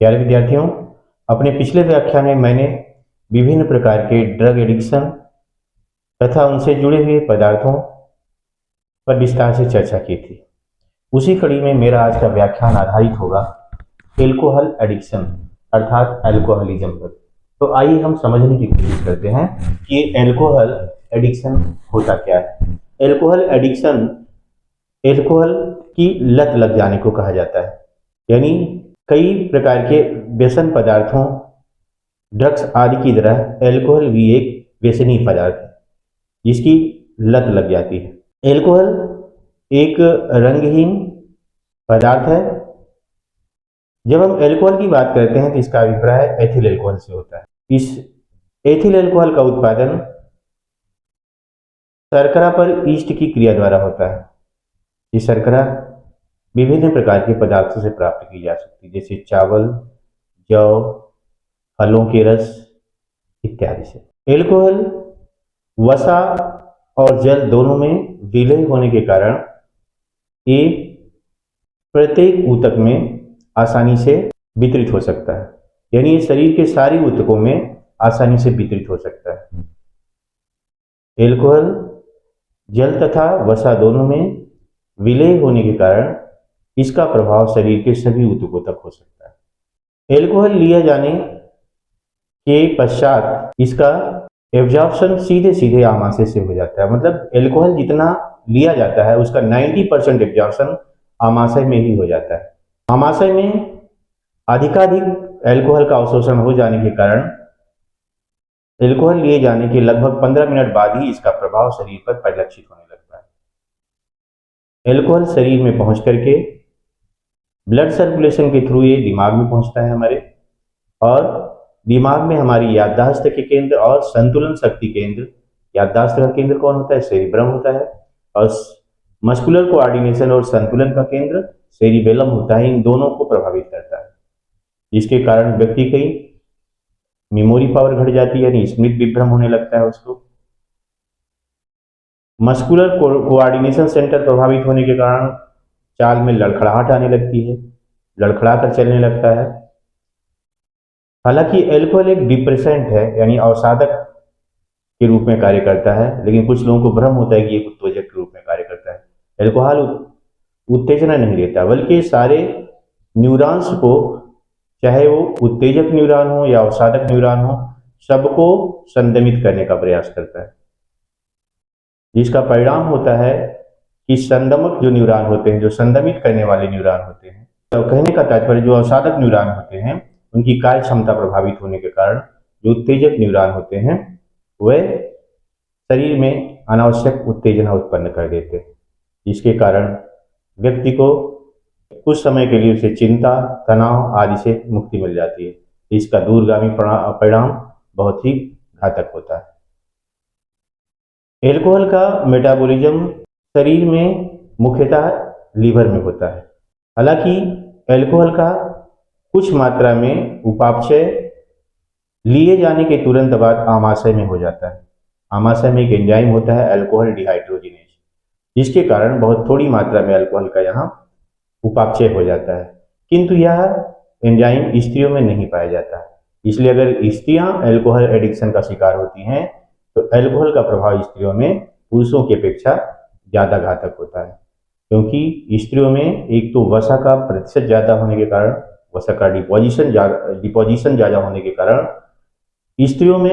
प्यारे विद्यार्थियों, अपने पिछले व्याख्यान में मैंने विभिन्न प्रकार के ड्रग एडिक्शन तथा उनसे जुड़े हुए पदार्थों पर विस्तार से चर्चा की थी। उसी कड़ी में मेरा आज का व्याख्यान आधारित होगा एल्कोहल एडिक्शन अर्थात अल्कोहलिज्म पर। तो आइए हम समझने की कोशिश करते हैं कि एल्कोहल एडिक्शन होता क्या है। एल्कोहल एडिक्शन एल्कोहल की लत लग जाने को कहा जाता है, यानी कई प्रकार के व्यसन पदार्थों ड्रग्स आदि की तरह एल्कोहल भी एक व्यसनीय पदार्थ है जिसकी लत लग जाती है। एल्कोहल एक रंगहीन पदार्थ है। जब हम एल्कोहल की बात करते हैं तो इसका अभिप्राय एथिल एल्कोहल से होता है। इस एथिल एल्कोहल का उत्पादन शर्करा पर ईस्ट की क्रिया द्वारा होता है। ये शर्करा विभिन्न प्रकार के पदार्थों से प्राप्त की जा सकती है, जैसे चावल, जौ, फलों के रस इत्यादि से। एल्कोहल वसा और जल दोनों में विलय होने के कारण ये प्रत्येक ऊतक में आसानी से वितरित हो सकता है, यानी ये शरीर के सारे ऊतकों में आसानी से वितरित हो सकता है। एल्कोहल जल तथा वसा दोनों में विलय होने के कारण इसका प्रभाव शरीर के सभी ऊतकों तक हो सकता है। एल्कोहल लिया जाने के पश्चात इसका एब्जॉर्प्शन सीधे सीधे आमाशय से हो जाता है। मतलब एल्कोहल जितना लिया जाता है उसका 90% एब्जॉर्प्शन आमाशय में ही हो जाता है। आमाशय में अधिकाधिक एल्कोहल का अवशोषण हो जाने के कारण एल्कोहल लिए जाने के लगभग 15 मिनट बाद ही इसका प्रभाव शरीर पर परिलक्षित होने लगता है। एल्कोहल शरीर में पहुंच करके ब्लड सर्कुलेशन के थ्रू ये दिमाग में पहुंचता है हमारे, और दिमाग में हमारी याददाश्त के केंद्र और संतुलन शक्ति केंद्र, याददाश्त का केंद्र कौन होता है? सेरिब्रम होता है, और मस्कुलर कोऑर्डिनेशन और संतुलन का केंद्र सेरिबेलम होता है। इन दोनों को प्रभावित करता है, जिसके कारण व्यक्ति की मेमोरी पावर घट जाती है, यानी स्मृति विभ्रम होने लगता है उसको। मस्कुलर कोऑर्डिनेशन सेंटर प्रभावित होने के कारण चाल में लड़खड़ाहट आने लगती है, लड़खड़ा कर चलने लगता है। हालांकि एल्कोहल एक डिप्रेसेंट है, यानी अवसादक के रूप में कार्य करता है, लेकिन कुछ लोगों को भ्रम होता है कि एक उत्तेजक के रूप में कार्य करता है। एल्कोहल उत्तेजना नहीं देता, बल्कि सारे न्यूरॉन्स को, चाहे वो उत्तेजक न्यूरॉन हो या अवसादक न्यूरॉन हो, सबको संदमित करने का प्रयास करता है, जिसका परिणाम होता है कि संदमक जो न्यूरॉन होते हैं, जो संदमित करने वाले न्यूरॉन होते हैं, तो कहने का तात्पर्य जो अवसादक न्यूरॉन होते हैं उनकी कार्य क्षमता प्रभावित होने के कारण जो उत्तेजक न्यूरॉन होते हैं वे शरीर में अनावश्यक उत्तेजना उत्पन्न कर देते हैं, जिसके कारण व्यक्ति को कुछ समय के लिए उसे चिंता, तनाव आदि से मुक्ति मिल जाती है। इसका दूरगामी परिणाम बहुत ही घातक होता है। एल्कोहल का मेटाबॉलिज्म शरीर में मुख्यतः लीवर में होता है। हालांकि एल्कोहल का कुछ मात्रा में उपापचय लिए जाने के तुरंत बाद आमाशय में हो जाता है। आमाशय में एक एंजाइम होता है अल्कोहल डिहाइड्रोजिनेज, जिसके कारण बहुत थोड़ी मात्रा में अल्कोहल का यहाँ उपापचय हो जाता है, किंतु यह एंजाइम स्त्रियों में नहीं पाया जाता। इसलिए अगर स्त्रियां एल्कोहल एडिक्शन का शिकार होती हैं तो एल्कोहल का प्रभाव स्त्रियों में पुरुषों की अपेक्षा ज़्यादा घातक होता है, क्योंकि स्त्रियों में एक तो वसा का प्रतिशत ज़्यादा होने के कारण, वसा का डिपोजिशन ज़्यादा होने के कारण स्त्रियों में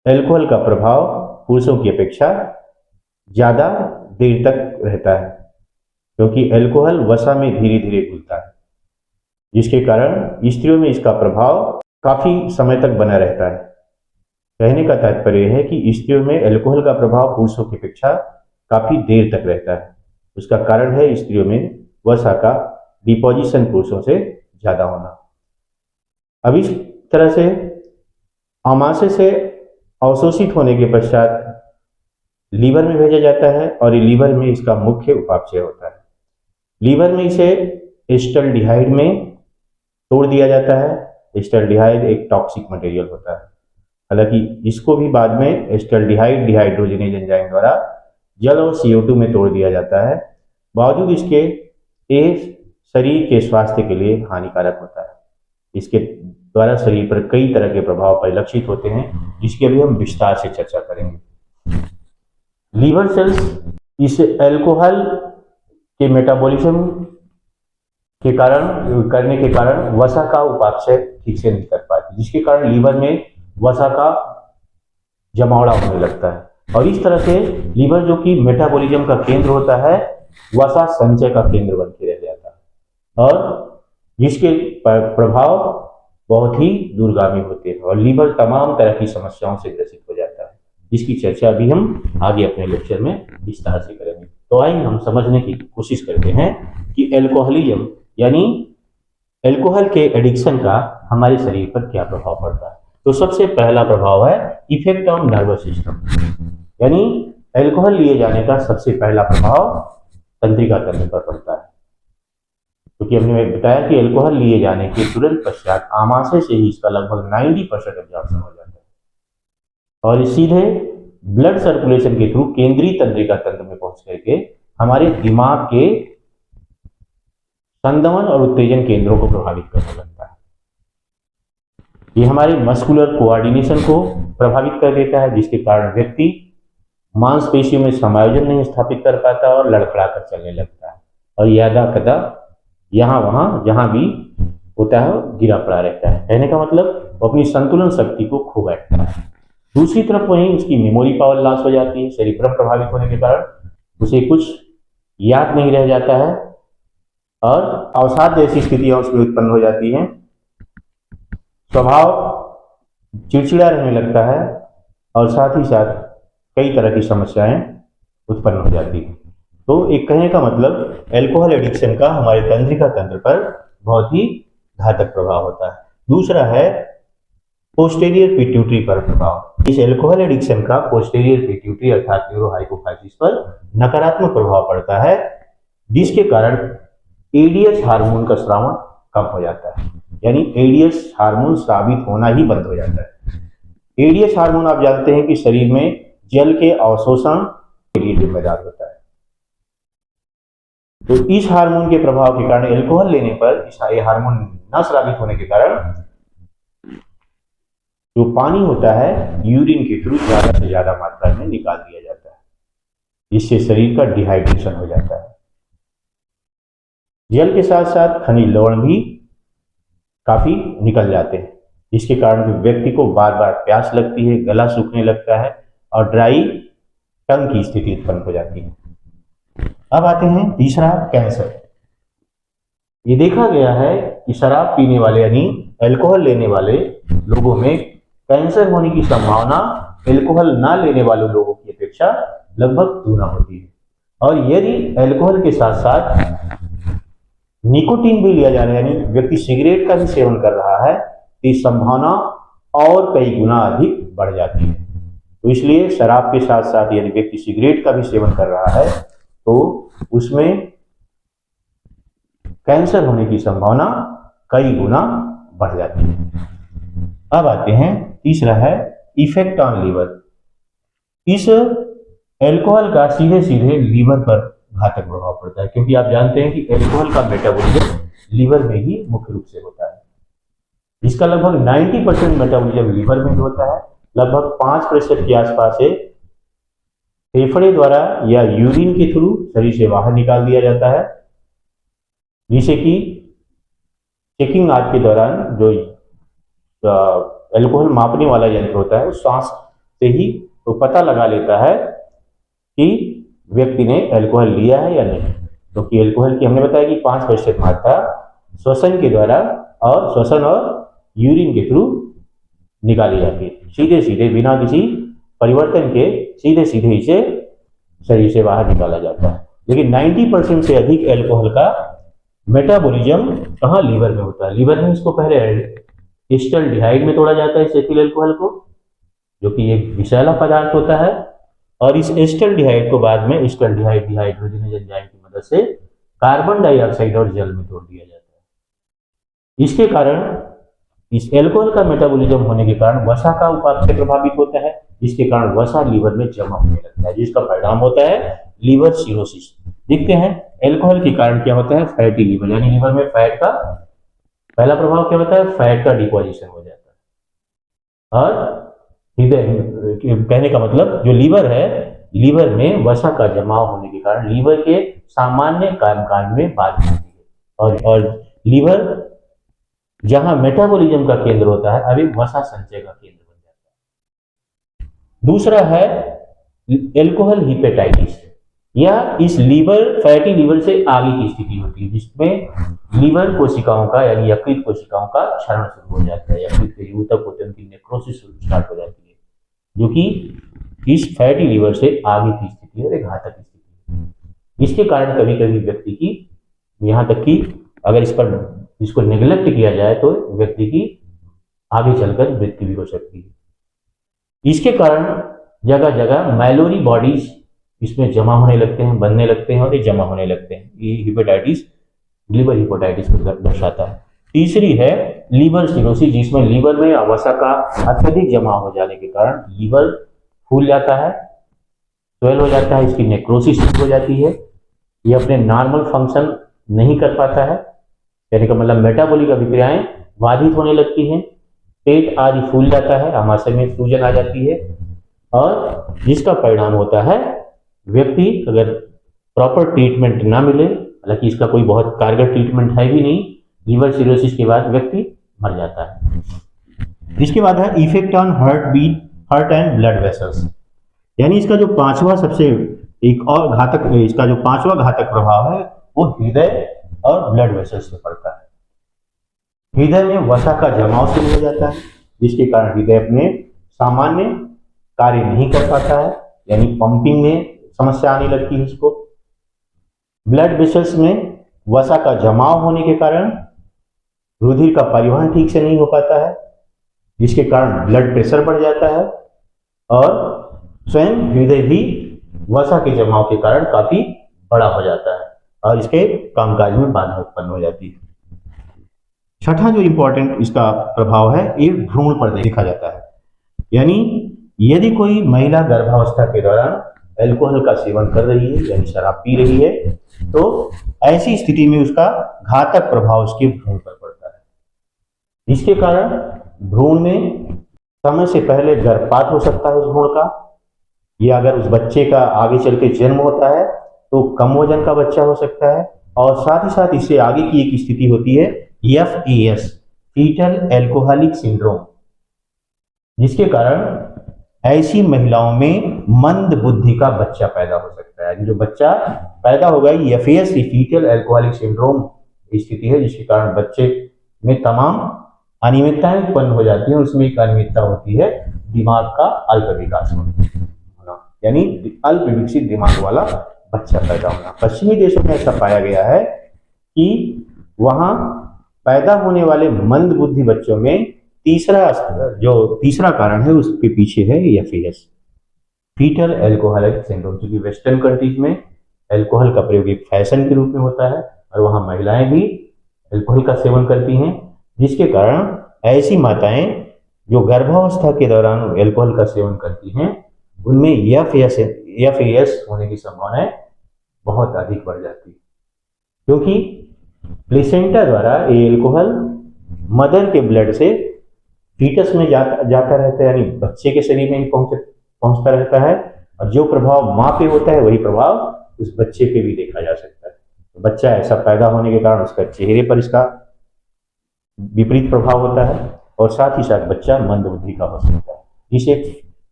एल्कोहल का प्रभाव पुरुषों की अपेक्षा ज़्यादा देर तक रहता है, क्योंकि एल्कोहल वसा में धीरे धीरे घुलता है, जिसके कारण स्त्रियों में इसका प्रभाव काफ़ी समय तक बना रहता है। कहने का तात्पर्य है कि स्त्रियों में एल्कोहल का प्रभाव पुरुषों की अपेक्षा काफ़ी देर तक रहता है। उसका कारण है स्त्रियों में वसा का डिपोजिशन पुरुषों से ज़्यादा होना। अब इस तरह से आमाशय से अवशोषित होने के पश्चात लीवर में भेजा जाता है, और ये लीवर में इसका मुख्य उपापचय होता है। लीवर में इसे एस्टल्डिहाइड में तोड़ दिया जाता है। एस्टल्डिहाइड एक टॉक्सिक मटेरियल होता है। हालांकि इसको भी बाद में एस्टल्डिहाइड डिहाइड्रोजिनेज एंजाइम द्वारा जल और CO2 में तोड़ दिया जाता है। बावजूद इसके ये शरीर के स्वास्थ्य के लिए हानिकारक होता है। इसके द्वारा शरीर पर कई तरह के प्रभाव परिलक्षित होते हैं, जिसकी अभी हम विस्तार से चर्चा करेंगे। लीवर सेल्स इस अल्कोहल के मेटाबॉलिज्म के कारण करने के कारण वसा का उपापचय ठीक से नहीं कर पाती, जिसके कारण लीवर में वसा का जमावड़ा होने लगता है और इस तरह से लीवर जो कि मेटाबॉलिज्म का केंद्र होता है, वसा संचय का केंद्र बन के रह जाता है और जिसके प्रभाव बहुत ही दूरगामी होते हैं और लीवर तमाम तरह की समस्याओं से ग्रसित हो जाता है, जिसकी चर्चा अभी हम आगे अपने लेक्चर में विस्तार से करेंगे। तो आइए हम समझने की कोशिश करते हैं कि अल्कोहलिज्म यानी अल्कोहल के एडिक्शन का हमारे शरीर पर क्या प्रभाव पड़ता है। तो सबसे पहला प्रभाव है इफेक्ट ऑन नर्वस सिस्टम, यानी अल्कोहल लिए जाने का सबसे पहला प्रभाव तंत्रिका तंत्र पर पड़ता है, क्योंकि हमने बताया कि अल्कोहल लिए जाने के तुरंत पश्चात आमाशय से ही इसका लगभग 90% एब्जॉर्प्शन हो जाता है और सीधे ब्लड सर्कुलेशन के थ्रू केंद्रीय तंत्रिका तंत्र में पहुंच करके हमारे दिमाग के संदमन और उत्तेजन केंद्रों को प्रभावित करने लगता है। ये हमारे मस्कुलर कोऑर्डिनेशन को प्रभावित कर देता है, जिसके कारण व्यक्ति मांसपेशियों में समायोजन नहीं स्थापित कर पाता और लड़खड़ा कर चलने लगता है और यादा कदा यहाँ वहां जहां भी होता है गिरा पड़ा रहता है। कहने का मतलब वो अपनी संतुलन शक्ति को खो बैठता है। दूसरी तरफ वहीं उसकी मेमोरी पावर लॉस हो जाती है, सेरिब्रम प्रभावित होने के कारण उसे कुछ याद नहीं रह जाता है और अवसाद जैसी स्थितियां उसमें उत्पन्न हो जाती हैं। स्वभाव चिड़चिड़ा रहने लगता है और साथ ही साथ कई तरह की समस्याएं उत्पन्न हो जाती हैं। तो एक कहने का मतलब अल्कोहल एडिक्शन का हमारे तंत्रिका तंत्र पर बहुत ही घातक प्रभाव होता है। दूसरा है पोस्टेरियर पिट्यूटरी पर प्रभाव। इस अल्कोहल एडिक्शन का पोस्टेरियर पिट्यूटरी अर्थात न्यूरोहाइपोफाइसिस पर नकारात्मक प्रभाव पड़ता है, जिसके कारण एडीएच हार्मोन का स्रावन कम हो जाता है, यानी एडीएच हार्मोन स्रावित होना ही बंद हो जाता है। एडीएच हार्मोन आप जानते हैं कि शरीर में जल के अवशोषण के लिए जिम्मेदार होता है। तो इस हार्मोन के प्रभाव के कारण अल्कोहल लेने पर इस हार्मोन न स्रावित होने के कारण जो पानी होता है यूरिन के थ्रू ज्यादा से ज्यादा मात्रा में निकाल दिया जाता है, जिससे शरीर का डिहाइड्रेशन हो जाता है। जल के साथ साथ खनिज लवण भी काफी निकल जाते हैं, जिसके कारण व्यक्ति को बार बार प्यास लगती है, गला सूखने लगता है और ड्राई टंग की स्थिति उत्पन्न हो जाती है। अब आते हैं तीसरा, कैंसर। ये देखा गया है कि शराब पीने वाले यानी अल्कोहल लेने वाले लोगों में कैंसर होने की संभावना अल्कोहल ना लेने वाले लोगों की अपेक्षा लगभग गुना होती है। और यदि अल्कोहल के साथ साथ निकोटीन भी लिया जा रहा है, यानी व्यक्ति सिगरेट का भी सेवन कर रहा है, तो इस संभावना और कई गुना अधिक बढ़ जाती है। तो इसलिए शराब के साथ साथ यदि व्यक्ति सिगरेट का भी सेवन कर रहा है तो उसमें कैंसर होने की संभावना कई गुना बढ़ जाती है। अब आते हैं तीसरा है इफेक्ट ऑन लीवर। इस अल्कोहल का सीधे सीधे लीवर पर घातक प्रभाव पड़ता है, क्योंकि आप जानते हैं कि अल्कोहल का मेटाबॉलिज्म लीवर में ही मुख्य रूप से होता है। इसका लगभग 90% मेटाबॉलिज्म लीवर में होता है। लगभग 5% के आसपास से फेफड़े द्वारा या यूरिन के थ्रू शरीर से बाहर निकाल दिया जाता है, जिसे कि चेकिंग आज के दौरान जो अल्कोहल मापने वाला यंत्र होता है उस सांस से ही तो पता लगा लेता है कि व्यक्ति ने अल्कोहल लिया है या नहीं। क्योंकि अल्कोहल की हमने बताया कि 5% मात्रा श्वसन के द्वारा और श्वसन और यूरिन के थ्रू निकाली जाती है, सीधे सीधे बिना किसी परिवर्तन के सीधे सीधे इसे शरीर से बाहर निकाला जाता है। लेकिन 90% से अधिक अल्कोहल का मेटाबॉलिज्म कहाँ लीवर में होता है। लीवर में इसको पहले एस्टल्डिहाइड में तोड़ा जाता है, इस एथिल अल्कोहल को, जो कि एक विषैला पदार्थ होता है, और इस एस्टल्डिहाइड को बाद में एस्टल्डिहाइड डिहाइड्रोजनेज एंजाइम की मदद से कार्बन डाइऑक्साइड और जल में तोड़ दिया जाता है। इसके कारण इस अल्कोहल का मेटाबॉलिज्म होने के कारण वसा का उपापचय प्रभावित होता है, जिसके कारण वसा लीवर में जमा होने लगता है, जिसका परिणाम होता है लीवर सिरोसिस, देखते हैं एल्कोहल के कारण क्या होता है, फैटी लीवर, यानी लीवर में फैट का पहला प्रभाव क्या होता है, फैट का डिपोजिशन हो जाता है। और हृदय, कहने का मतलब जो लीवर है, लीवर में वसा का जमाव होने के कारण लीवर के सामान्य कामकाज में बाधा होती है। और लीवर जहां मेटाबॉलिज्म का केंद्र होता है, अभी वसा संचय का केंद्र बन जाता है। दूसरा है एल्कोहल हिपेटाइटिस, या इस लीवर, फैटी लीवर से आगे की स्थिति होती है, जिसमें लीवर कोशिकाओं का यानी यकृत कोशिकाओं का क्षरण शुरू हो जाता है, यकृत के ऊतक होते हैं उनकी नेक्रोसिस स्टार्ट हो जाती है, जो कि इस फैटी लीवर से आगे की स्थिति है और एक घातक स्थिति है। इसके कारण कभी कभी व्यक्ति की, यहाँ तक कि अगर इसको नेग्लेक्ट किया जाए तो व्यक्ति की आगे चलकर मृत्यु भी हो सकती है। इसके कारण जगह जगह मैलोरी बॉडीज इसमें जमा होने लगते हैं, बनने लगते हैं और ये जमा होने लगते हैं। ये हिपेटाइटिस, लीवर हिपेटाइटिस को दर्शाता है। तीसरी है लीवर सिरोसिस, जिसमें लीवर में वसा का अत्यधिक जमा हो जाने के कारण लीवर फूल जाता है, स्वेल हो जाता है, इसकी नेक्रोसिस हो जाती है, ये अपने नॉर्मल फंक्शन नहीं कर पाता है, कहने का मतलब मेटाबॉलिक अभिक्रियाएं बाधित होने लगती हैं, पेट आदि फूल जाता है, आमाशय में सूजन आ जाती है, और जिसका परिणाम होता है व्यक्ति अगर प्रॉपर ट्रीटमेंट ना मिले, हालांकि इसका कोई बहुत कारगर ट्रीटमेंट है भी नहीं, लीवर सिरोसिस के बाद व्यक्ति मर जाता है। इसके बाद है effect on heart beat, heart and blood vessels, यानी इसका जो पांचवा सबसे एक और घातक, इसका जो पांचवा घातक प्रभाव है वो हृदय और ब्लड वेसल्स पे पड़ता है। हृदय में वसा का जमाव शुरू हो जाता है, जिसके कारण हृदय अपने सामान्य कार्य नहीं कर पाता है, यानी पंपिंग में समस्या आने लगती है उसको। ब्लड वेसल्स में वसा का जमाव होने के कारण रुधिर का परिवहन ठीक से नहीं हो पाता है, जिसके कारण ब्लड प्रेशर बढ़ जाता है, और स्वयं हृदय भी वसा के जमाव के कारण काफी बड़ा हो जाता है और इसके कामकाज में बाधा उत्पन्न हो जाती है। छठा जो इंपॉर्टेंट इसका प्रभाव है, ये भ्रूण पर देखा जाता है, यानी यदि कोई महिला गर्भावस्था के दौरान अल्कोहल का सेवन कर रही है यानी शराब पी रही है, तो ऐसी स्थिति में उसका घातक प्रभाव उसके भ्रूण पर पड़ता है, जिसके कारण भ्रूण में समय से पहले गर्भपात हो सकता है उस भ्रूण का, या अगर उस बच्चे का आगे चल के जन्म होता है तो कम वजन का बच्चा हो सकता है। और साथ ही साथ इससे आगे की एक स्थिति होती है FAS, फीटल एल्कोहलिक सिंड्रोम, जिसके कारण ऐसी महिलाओं में मंद बुद्धि का बच्चा पैदा हो सकता है। जो बच्चा पैदा होगा ये FAS, फीटल एल्कोहलिक सिंड्रोम स्थिति है, जिसके कारण बच्चे में तमाम अनियमितताएं उत्पन्न हो जाती हैं। उसमें एक अनियमितता होती है दिमाग का अल्प विकास होना, यानी अल्प विकसित दिमाग वाला बच्चा पैदा होना। पश्चिमी देशों में ऐसा पाया गया है कि वहां पैदा होने वाले मंद बुद्धि बच्चों में तीसरा कारण है, उसके पीछे है FAS, फीटल एल्कोहलिक सिंड्रोम। क्योंकि वेस्टर्न कंट्रीज में अल्कोहल का प्रयोग एक फैशन के रूप में होता है और वहां महिलाएं भी अल्कोहल का सेवन करती हैं, जिसके कारण ऐसी माताएं जो गर्भावस्था के दौरान अल्कोहल का सेवन करती हैं उनमें FAS होने की संभावना बहुत अधिक बढ़ जाती है, क्योंकि प्लेसेंटा द्वारा ये अल्कोहल मदर के ब्लड से फीटस में जाता रहता है, यानी बच्चे के शरीर में ही पहुंचता रहता है, और जो प्रभाव माँ पे होता है वही प्रभाव उस बच्चे पे भी देखा जा सकता है। तो बच्चा ऐसा पैदा होने के कारण उसका चेहरे पर इसका विपरीत प्रभाव होता है, और साथ ही साथ बच्चा मंद बुद्धि का हो सकता है, जिसे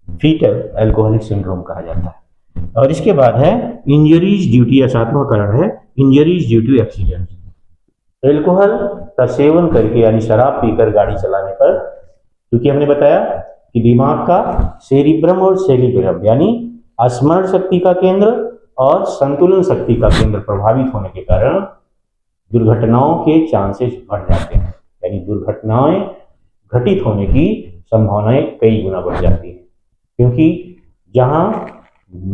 फीटल एल्कोहलिक सिंड्रोम कहा जाता है। और इसके बाद है इंजरीज ड्यू टू, सातवां कारण है injuries due to accident. Alcohol का सेवन करके यानी शराब पीकर गाड़ी चलाने पर, क्योंकि हमने बताया कि दिमाग का सेरिब्रम और सेरिब्रम यानी स्मरण शक्ति का केंद्र और संतुलन शक्ति का केंद्र प्रभावित होने के कारण दुर्घटनाओं के चांसेस बढ़ जाते हैं, यानी दुर्घटनाएं घटित होने की संभावनाएं कई गुना बढ़ जाती हैं, क्योंकि जहां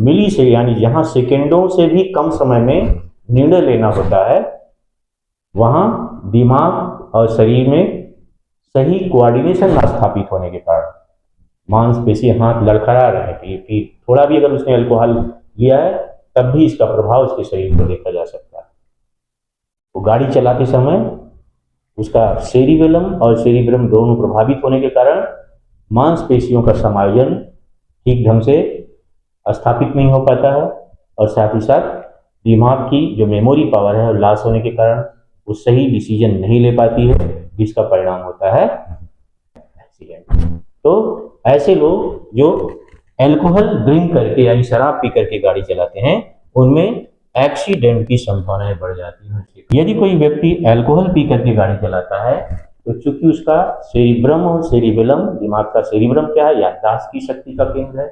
मिली से यानी जहां सेकेंडों से भी कम समय में निर्णय लेना होता है, वहां दिमाग और शरीर में सही कोऑर्डिनेशन ना स्थापित होने के कारण मांसपेशी हाथ लड़खड़ा रहे थे, कि थोड़ा भी अगर उसने अल्कोहल लिया है तब भी इसका प्रभाव उसके शरीर पर देखा जा सकता है। वो गाड़ी चलाते समय उसका सेरिबेलम और सेरिब्रम दोनों प्रभावित होने के कारण मांसपेशियों का समायोजन ठीक ढंग से स्थापित नहीं हो पाता है, और साथ ही साथ दिमाग की जो मेमोरी पावर है लॉस होने के कारण वो सही डिसीजन नहीं ले पाती है, जिसका परिणाम होता है एक्सीडेंट। तो ऐसे लोग जो अल्कोहल ड्रिंक करके यानी शराब पी करके गाड़ी चलाते हैं, उनमें एक्सीडेंट की संभावनाएं बढ़ जाती हैं। यदि कोई व्यक्ति अल्कोहल पी करके गाड़ी चलाता है तो चूंकि उसका सेरिब्रम और सेरिबेलम, दिमाग का सेरिब्रम क्या है, याददाश्त की शक्ति का केंद्र है,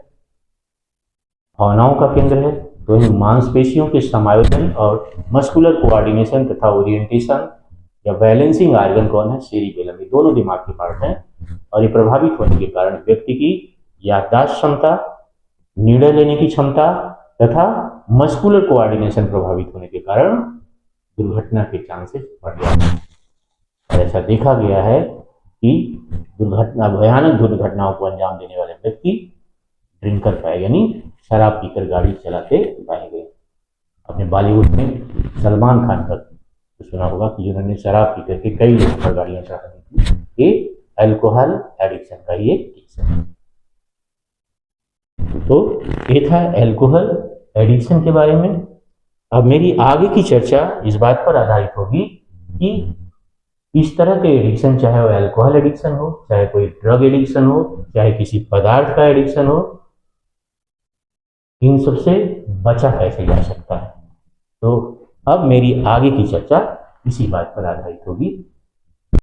भावनाओं का केंद्र है, तो इन मांसपेशियों के समायोजन और मस्कुलर कोऑर्डिनेशन तथा ओरिएंटेशन या बैलेंसिंग आर्गन कौन है, सेरिबेलम। ये दोनों दिमाग के पार्ट हैं, और ये प्रभावित होने के कारण व्यक्ति की याददाश्त क्षमता, निर्णय लेने की क्षमता तथा मस्कुलर कोऑर्डिनेशन प्रभावित होने के कारण दुर्घटना के चांसेस बढ़ जाते हैं। और ऐसा देखा गया है कि दुर्घटना, भयानक दुर्घटनाओं को अंजाम देने वाले व्यक्ति ड्रिंकर पाए, यानी शराब पीकर गाड़ी चलाते पाए गए। अपने बॉलीवुड में सलमान खान का तो सुना होगा कि जिन्होंने शराब पी करके कई लोगों पर गाड़ियां चढ़ा दी थी। ये अल्कोहल एडिक्शन का ही एक केस है। तो ये था अल्कोहल एडिक्शन के बारे में। अब मेरी आगे की चर्चा इस बात पर आधारित होगी कि इस तरह के एडिक्शन, चाहे वो अल्कोहल एडिक्शन हो, चाहे कोई ड्रग एडिक्शन हो, चाहे किसी पदार्थ का एडिक्शन हो, इन सबसे बचा कैसे जा सकता है। तो अब मेरी आगे की चर्चा इसी बात पर आधारित होगी।